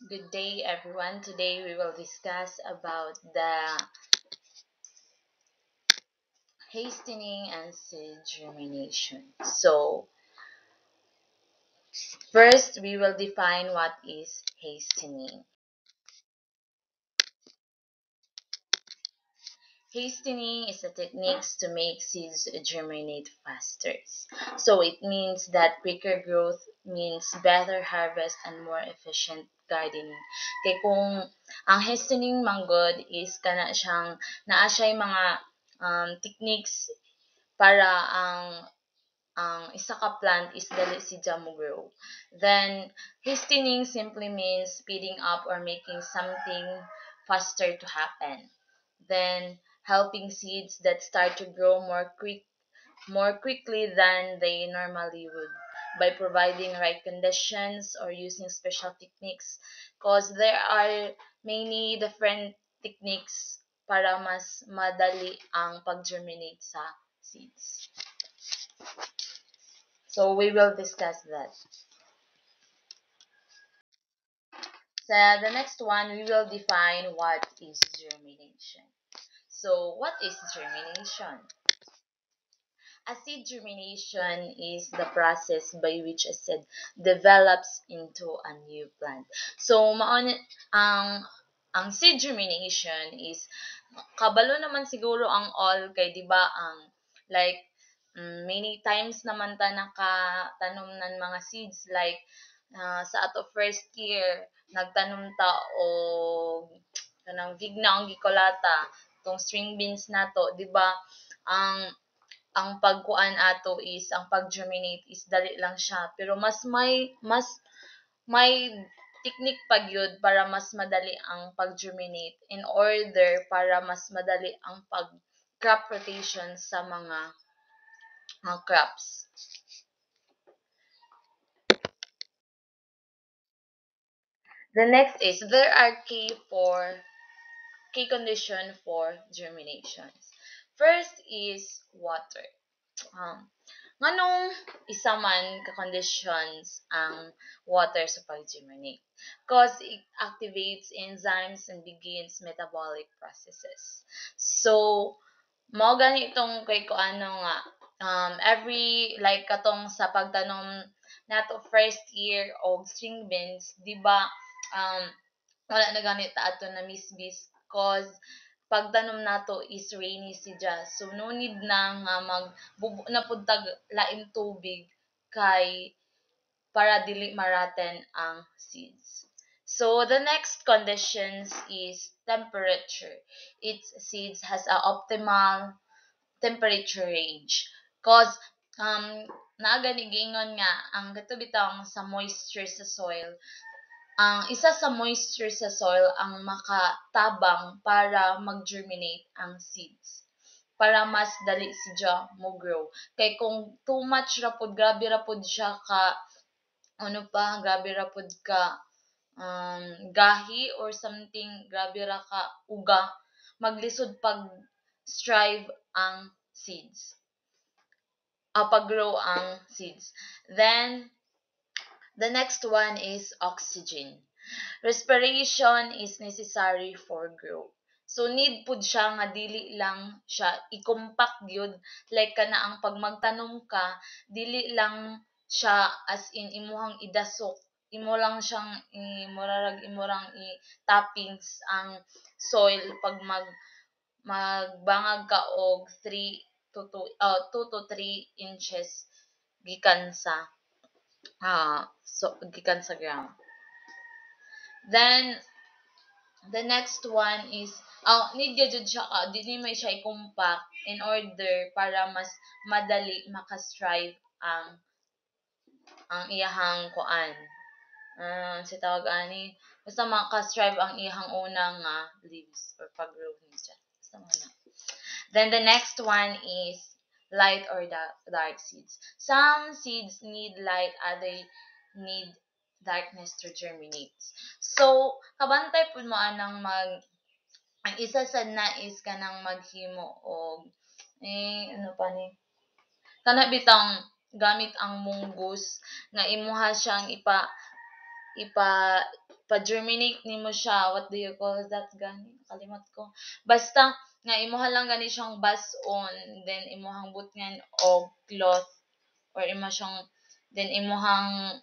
Good day, everyone. Today we will discuss about the hastening and seed germination. So, first we will define what is hastening. Hastening is a technique to make seeds germinate faster. So, it means that quicker growth means better harvest and more efficient gardening. Kaya kung ang hastening manggod is kana siyang naa siya'y mga techniques para ang isa ka plant is dali siya mo grow. Then, hastening simply means speeding up or making something faster to happen. Then, helping seeds that start to grow more quickly than they normally would by providing right conditions or using special techniques because there are many different techniques para mas madali ang pag-germinate sa seeds. So we will discuss that. So the next one, we will define what is germination. So what is germination? A seed germination is the process by which a seed develops into a new plant. So ang seed germination is kabalo naman siguro ang all kay 'di ba ang like many times naman ta nakatanom ng mga seeds like sa ato first year nagtanom ta og kanang vigna ang gikolata tong string beans nato 'di ba ang ang pagkuan ato is ang pag-germinate is dali lang siya pero mas may technique pa gyud para mas madali ang pag-germinate in order para mas madali ang pag crop rotation sa mga crops. The next is there are key condition for germinations. First is water. Um, nganong isa man ka conditions ang water sa pag-germinate? Because it activates enzymes and begins metabolic processes. So, mao gani itong kay ko ano nga every like katong sa pagtanom nato first year og string beans, di ba wala na ganit ato na misbis cause pagtanom nato is rainy siya. So no need na nga magbubo na pud tag laing tubig kay para dili maraten ang seeds. So the next conditions is temperature. Its seeds has a optimal temperature range. Cause naa gani giingon nga ang katubitang sa moisture sa soil ang isa sa moisture sa soil ang makatabang para mag-germinate ang seeds. Para mas dali siya mo grow. Kay kung too much ra pod, grabe ra pod siya ka, ano pa, grabe ra pod ka gahi or something, grabe ra ka uga, maglisod pag strive ang seeds. Pag-grow ang seeds. Then, the next one is oxygen. Respiration is necessary for growth. So need pud siya nga dili lang siya i-compact gyud like kana ang pag magtanom ka dili lang siya as in imuhang idasok imo lang siyang imurarag imurang i-toppings ang soil pag magbangag ka og 2 to 3 inches gikan sa gikan sa ground. Then, the next one is, need gyud siya dili may siya i-compact in order para mas madali maka-strive ang iyahang kuan. Si tawag ani, basta maka-strive ang iyahang unang leaves or pag-grow niya. Basta mo na. Then the next one is light or dark seeds. Some seeds need light, other need darkness to germinate. So, kabantay pud mo anang ang isa sad na is kanang maghimo og ano pa ni kana bitang gamit ang munggos nga imuha siyang ipa pa-germinate nimo siya. What do you call that gani? Kalimot ko. Basta nga imuha lang gani siyang bas-on, then imuhang butngan og cloth, or imo siyang then imuhang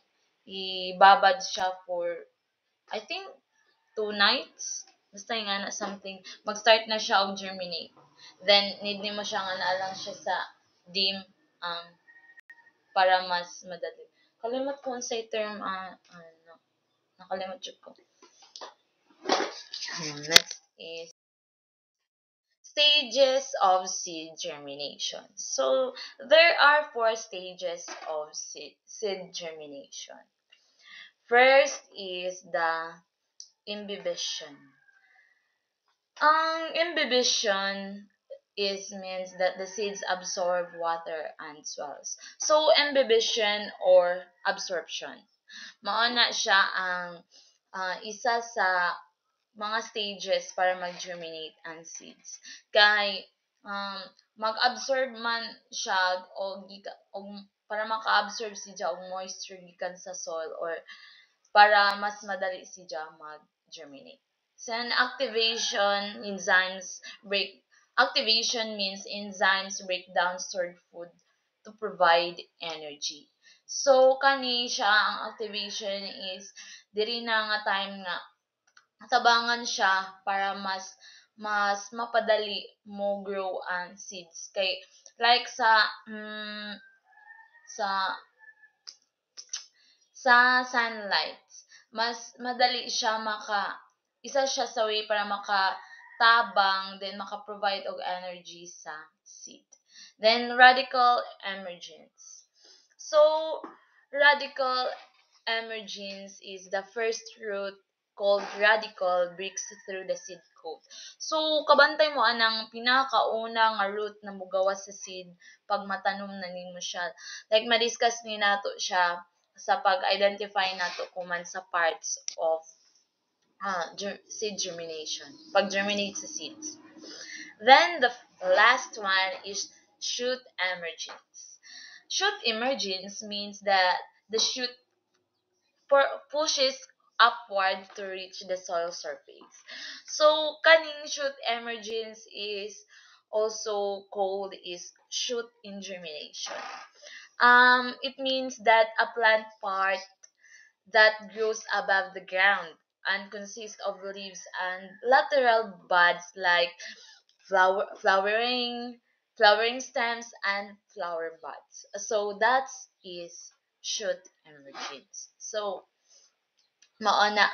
ibabad siya for I think 2 nights. Basta yung ana something. Mag-start na siya og germinate. Then need nimo siya nga naa lang siya sa dim, um, para mas madali. Kalimot ko unsay term, ano, nakalimot jud ko. Next is stages of seed germination. So there are 4 stages of seed germination. First is the imbibition. Imbibition is means that the seeds absorb water and swells. So imbibition or absorption, mao na siya ang isa sa mga stages para mag-germinate ang seeds. Kay um, mag-absorb man siya og para maka-absorb siya og moisture gikan sa soil, or para mas madali siya mag-germinate. Then activation means enzymes break down stored food to provide energy. So kani siya ang activation is diri na nga time nga tabangan siya para mas mapadali mo grow ang seeds. Kay like sa sunlight, mas madali siya isa siya sa way para makatabang, then maka-provide og energy sa seed. Then radical emergence. So radical emergence is the first root called radical breaks through the seed coat. So kabantay mo anang pinakauna nga root na mugawas sa seed pag matanom na nimo siya. Like madiscuss ni nato siya sa pag-identify nato kuman sa parts of seed germination, pag-germinate sa seeds. Then the last one is shoot emergence. Shoot emergence means that the shoot pushes upward to reach the soil surface. So kaning shoot emergence is also called is shoot in germination. It means that a plant part that grows above the ground and consists of leaves and lateral buds like flowering stems and flower buds. So that is shoot emergence. So mao na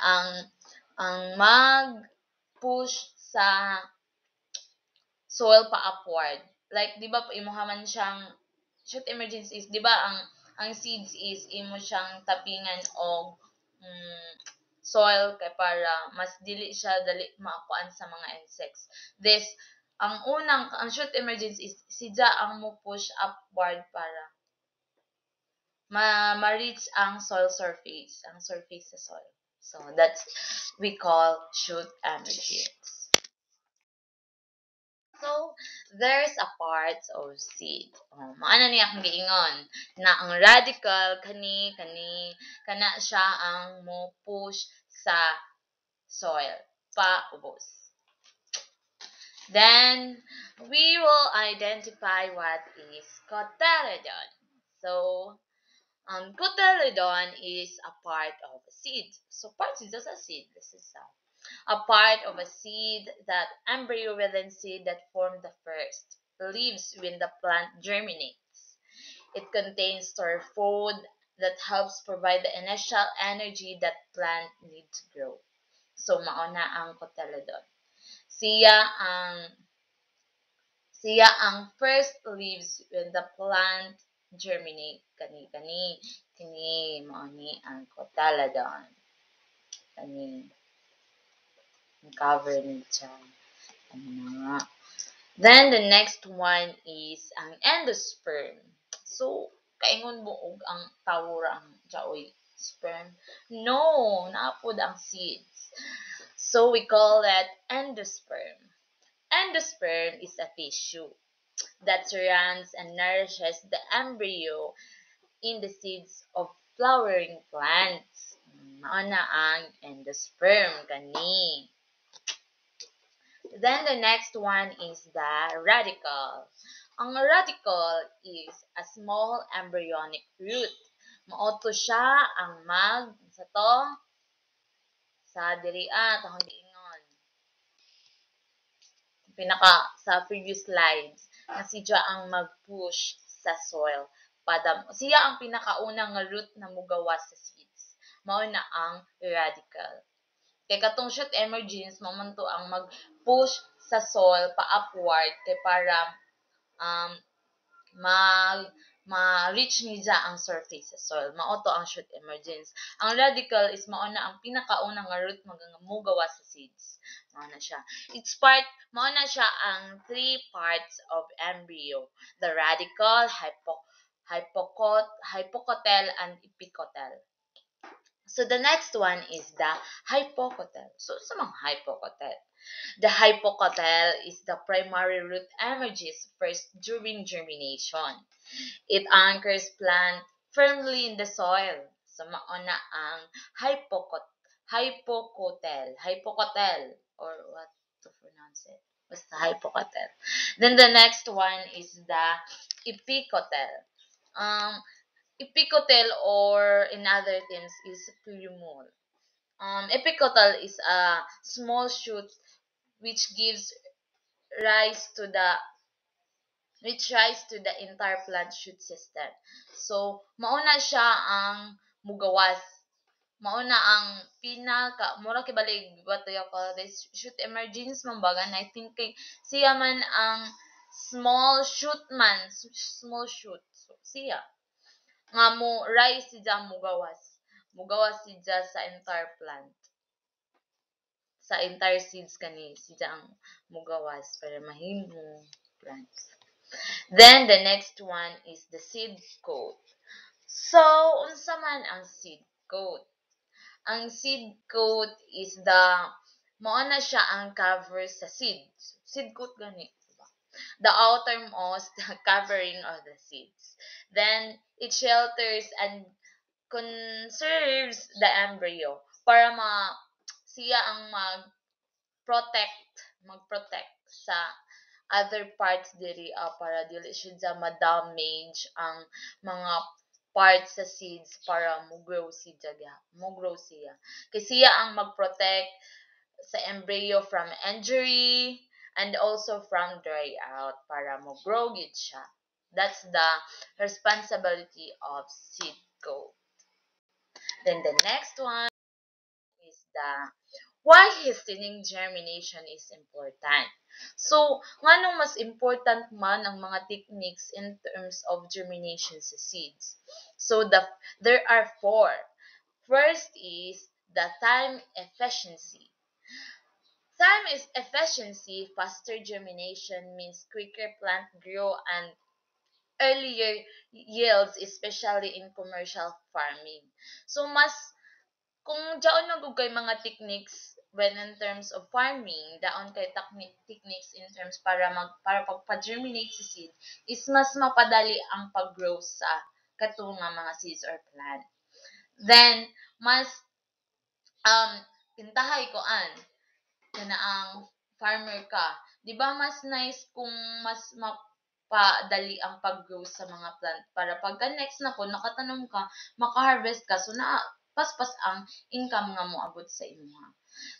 ang mag-push sa soil pa upward. Like, di ba, imuha man siyang, shoot emergence is, di ba, ang seeds is, imo siyang tapingan og soil kay para mas dili siya dali maakuan sa mga insects. This, ang shoot emergence is, sidya ang mo push upward para ma-reach ang soil surface, ang surface sa soil. So, that's we call shoot emergence. So, there's a part of seed. Maana niya akong giingon na ang radical kana siya ang mo push sa soil paubos. Then we will identify what is cotyledon. So, cotyledon is a part of a seed. So, part is just a seed. This is a part of a seed, that embryo within seed that form the first leaves when the plant germinates. It contains stored food that helps provide the initial energy that plant needs to grow. So mauna ang cotyledon. Siya ang siya ang first leaves when the plant germinate. Kani mao ni ang cotyledon. Kani cover ni siya. Then the next one is ang endosperm. So kaingon mo og ang tawor ang jaoy sperm? No, naapod ang seeds. So we call that endosperm. Endosperm is a tissue that surrounds and nourishes the embryo in the seeds of flowering plants. Mao mauna ang endosperm kani. Then the next one is the radicle. Ang radicle is a small embryonic root. Maoto siya ang sa to sa diri tahong giingon sa previous slides na siya ang mag-push sa soil. Siya ang pinakaunang nga root na mugawas sa seeds. Mao na ang radicle. Kay katong shoot emergence mo man to ang mag-push sa soil pa upward kay para um ma-reach niya ang surface sa soil. Mao to ang shoot emergence. Ang radicle is mao na ang pinakaunang nga root mugawa sa seeds. Mao na siya. Mao na siya ang three parts of embryo. The radicle, hypocotyl, and epicotyl. So the next one is the hypocotyl. So sa mga hypocotyl. The hypocotyl is the primary root emerges first during germination. It anchors plant firmly in the soil. So mauna ang hypocotyl, or what to pronounce it? Basta hypocotyl. Then the next one is the epicotyl. Epicotyl, or in other terms, is plumule. Epicotyl is a small shoot which rise to the rise to the entire plant shoot system. So, mauna siya ang mugawas. Mauna ang mura kibalig, what do you call this? Shoot emergence man baga, I think siya man ang small shoot. So, siya nga mo rise siya mugawas siya sa entire plant, sa entire seeds kani siya ang mugawas para mahimong plants. Then the next one is the seed coat. So unsa man ang seed coat? Ang seed coat is mao na siya ang cover sa seeds. Seed coat gani, the outermost covering of the seeds. Then it shelters and conserves the embryo para siya ang mag-protect sa other parts diri para dili siya ma-damage ang mga parts sa seeds para mo-grow siya. Kasi siya ang mag-protect sa embryo from injury and also from dry out para mo-grow gid siya. That's the responsibility of seed coat. Then the next one is why hastening germination is important. So, nganong mas important man ang mga techniques in terms of germination sa seeds? So, there are four. First is the time efficiency. Time is efficiency, faster germination means quicker plant grow and earlier yields, especially in commercial farming. So, kung daon na kay mga techniques when in terms of farming, daon kay techniques in terms para pagpa-germinate sa seed is mas mapadali ang pag-grow sa katunga mga seeds or plant. Then mas pintahay ko kana ang farmer ka. 'Di ba mas nice kung mas mapadali ang pag-grow sa mga plant para pagka next na po nakatanom ka, maka-harvest ka, so paspas ang income nga mo abot sa imuha.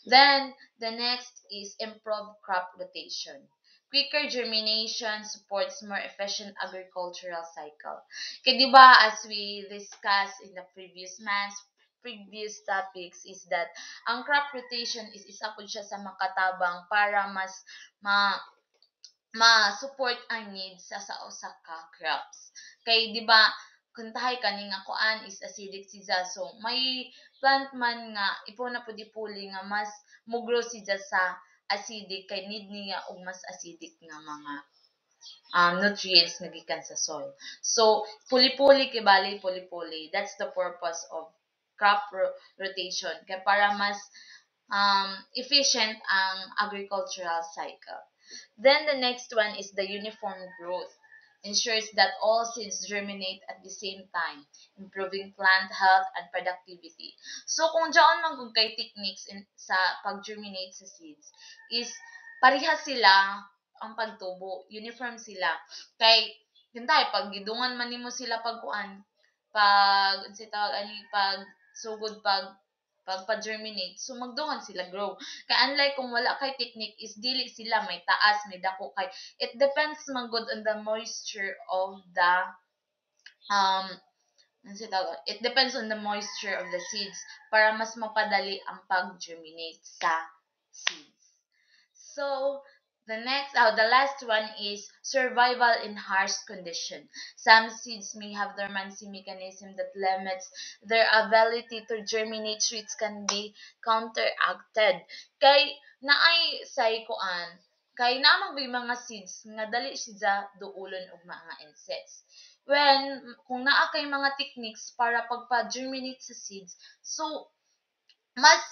Then the next is improve crop rotation. Quicker germination supports more efficient agricultural cycle. Kaya di ba, as we discussed in the previous topics, is that ang crop rotation is isa po siya sa makatabang para mas ma-support ang needs sa usa ka crops. Kay di ba kung tahay kani nga kuan is acidic siya, so may plant man nga ipon na pudi-puli nga mas mugro siya sa acidic kay need niya og mas acidic nga mga nutrients nga gikan sa soil. So puli-puli kibali puli-puli, that's the purpose of crop rotation kay para mas efficient ang agricultural cycle. Then the next one is the uniform growth. ensures that all seeds germinate at the same time, improving plant health and productivity. So kung diyan man kung kay techniques sa pag-germinate sa seeds is parehas sila ang pagtubo, uniform sila. Kay yun tayo, pag gidungan man nimo sila pagkuan, pag unsa tawag ani, pag sugod pagpa-germinate, so magdungan sila grow. Kay unlike kung wala kay technique is dili sila may taas, may dako kay it depends man good on the moisture of the um it depends on the moisture of the seeds para mas mapadali ang pag-germinate sa seeds. So, the last one is survival in harsh condition. Some seeds may have dormancy mechanism that limits their ability to germinate, which can be counteracted. Kay naay say kuan, kay namang may mga seeds nga dali siya duulon og mga insects. When kung naa kay mga techniques para pagpa-germinate sa seeds, so mas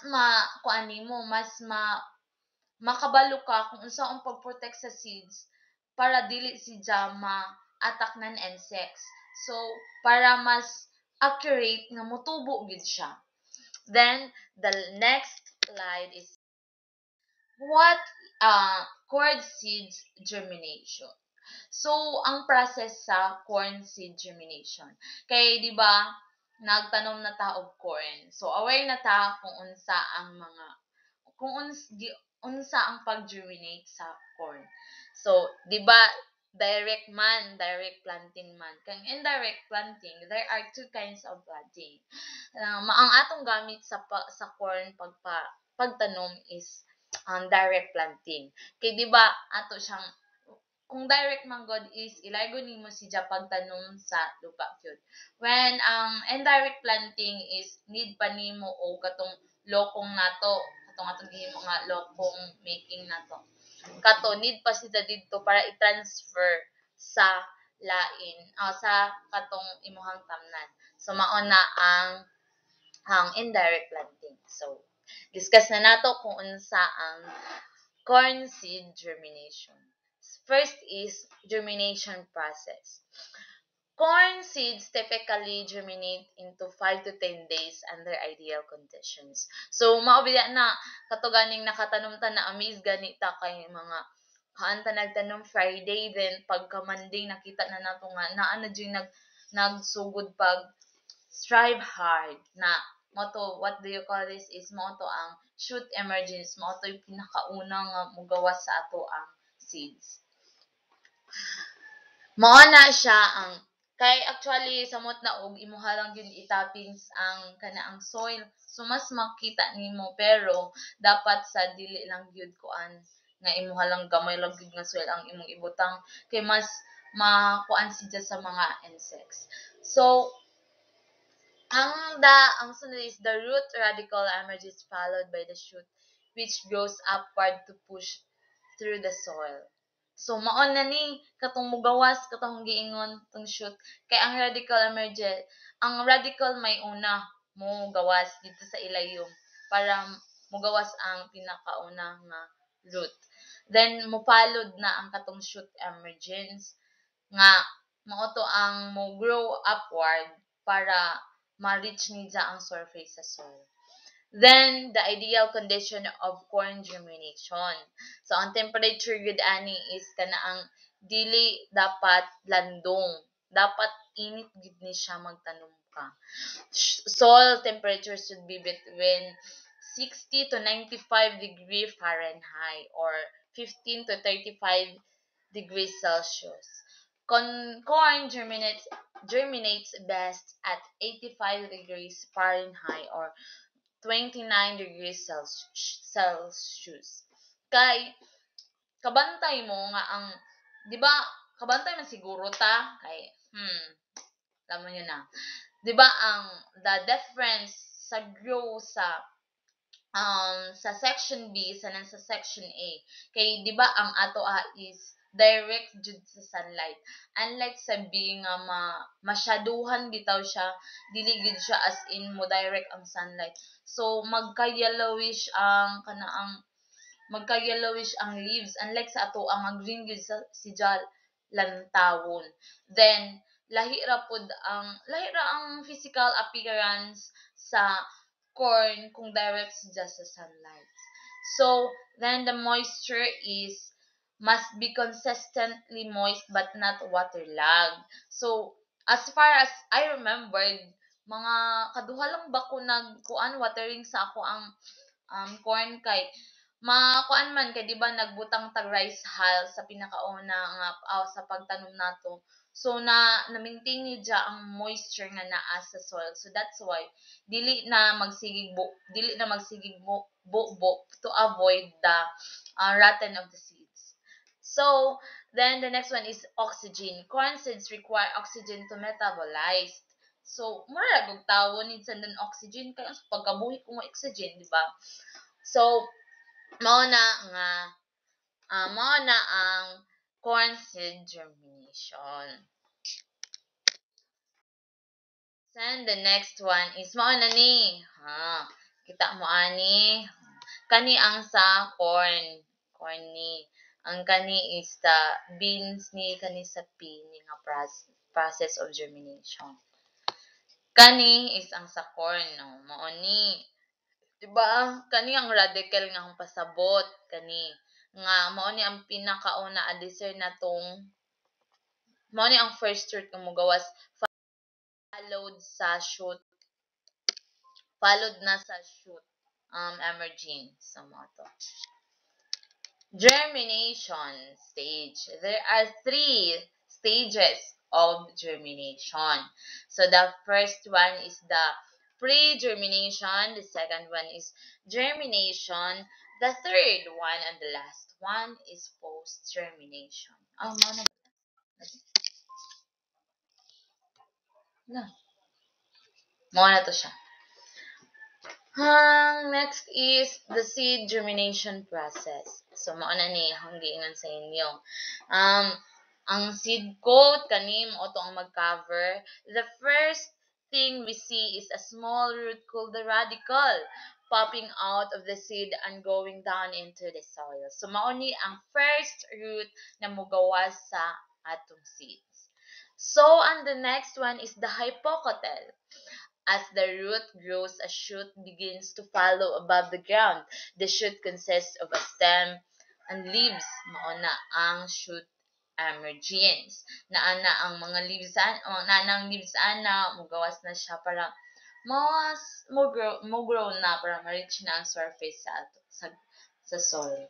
kuan nimo, mas makabalo ka kung unsa ang pag-protect sa seeds para dili siya ma-attack ng insects. So, para mas accurate nga motubo gid siya. Then, the next slide is what corn seeds germination. So, ang process sa corn seed germination. Kay, di ba, nagtanom na ta og corn. So, aware na ta kung unsa ang mga unsa ang pag-germinate sa corn. So, 'di ba, direct planting man. Kang indirect planting, there are two kinds of planting. Ang atong gamit sa corn pagtanom is direct planting. Kay 'di ba, ato siyang kung direct man god is ilaygo nimo siya pagtanom sa lupa gyud. When ang indirect planting is need pa nimo o katong lokong nato, katong atong gihimo nga lokong making nato. Kato need pa siya didto para i-transfer sa lain sa katong imuhang tamnan. So mao na ang indirect planting. So discuss na nato kung unsa ang corn seed germination. First is germination process. Corn seeds typically germinate into 5 to 10 days under ideal conditions. So, maobila na, katuganing nakatanom ta na amaze gani ta kay mga haan ta nagtanom Friday, then pagka Monday nakita na nato nga naa na dyan nagsugod pag strive hard na moto, what do you call this, is moto ang shoot emergence, moto yung pinakauna nga mugawas sa ato ang seeds. Mao na siya ang kay actually samot na og imuha lang gyud itappings ang kanaang soil. So mas makita nimo pero dapat sa dili lang gyud kuan nga imuha lang gamay lang gyud nga soil ang imong ibutang kay mas makuan siya sa mga insects. So ang sunod is the root radical emerges followed by the shoot which grows upward to push through the soil. So mao na ni katong mugawas katong giingon tong shoot kay ang radical may una mo gawas dito sa ilayom para mugawas ang pinakauna nga root. Then mopalod na ang katong shoot emergence nga mao to ang mo grow upward para ma-reach niya ang surface sa soil. Then, the ideal condition of corn germination. So, ang temperature gud ani is kanaang dili dapat landong. Dapat init gud ni siya magtanom ka. Soil temperature should be between 60 to 95 degree Fahrenheit or 15 to 35 degrees Celsius. Corn germinates best at 85 degrees Fahrenheit or 29 degrees Celsius. Kay kabantay mo nga ang 'di ba kabantay man siguro ta kay alam mo yun na. 'Di ba ang the difference sa grow sa section B sa sa section A kay 'di ba ang ato is direct jud sa sunlight, unlike sa B nga masyaduhan bitaw siya, dili gid siya as in mo direct ang sunlight, so magka-yellowish ang leaves, unlike sa ato ang green gid si lantawon. Then lahi ra ang physical appearance sa corn kung direct just sa sunlight. So then the moisture is must be consistently moist but not waterlogged. So as far as I remembered, mga kaduha lang ba ko nagkuan watering sa ako ang corn kay makuan man kay 'di ba nagbutang tag rice hull sa pinakauna nga sa pagtanom nato. So na-maintain ni dya ang moisture nga naa sa soil. So that's why dili na magsigig bukbok to avoid the rotten of the seeds. So then the next one is oxygen. Corn seeds require oxygen to metabolize. So mura gug tawon ni sa oxygen kay sa pagkabuhi ko nga oxygen, di ba? So mao na nga mao na ang corn seed germination. Then the next one is mao na ni. Kita mo ani. Kani ang sa corn. Corn ni. Ang kani is the beans ni kani sa pea ni nga process of germination. Kani is ang sa corn, no? Mao ni. Diba? Kani ang radical nga akong pasabot. Kani. Nga, mao ni ang pinakauna adisir na tong mao ni ang first root nga mogawas followed na sa shoot emerging sa mao to. Germination stage. There are 3 stages of germination. So the first one is the pre-germination, the second one is germination, the third one and the last one is post-germination. Oh, mo na to siya. Next is the seed germination process. So, mao na ni hanggiingan sa inyo. Ang seed coat kanim o ang mag-cover. The first thing we see is a small root called the radical popping out of the seed and going down into the soil. So, mao ni ang first root na mugawas sa atong seeds. So, and the next one is the hypocotyl. As the root grows, a shoot begins to follow above the ground. The shoot consists of a stem and leaves. Mauna ang shoot emergence. Naana ang mga leaves nanang leaves ana mugawas na siya para mo grow na para ma-reach na ang surface sa soil.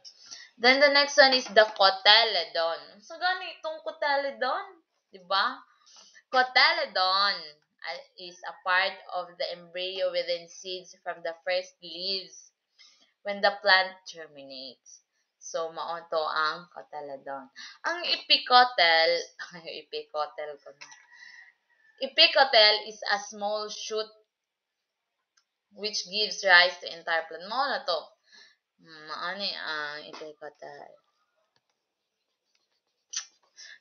Then the next one is the cotyledon. So ganitong cotyledon, di ba? Cotyledon is a part of the embryo within seeds from the first leaves when the plant germinates. So, mao to ang cotyledon. Ang epicotyl is a small shoot which gives rise to entire plant. Mao na to. Mao ni ang epicotyl.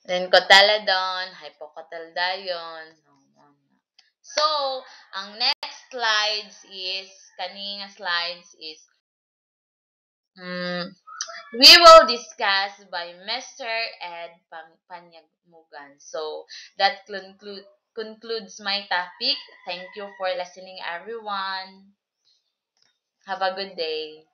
Then, cotyledon, hypocotyledon. So, ang next slides is, we will discuss by Mr. Ed Panyagmugan. So, that concludes my topic. Thank you for listening, everyone. Have a good day.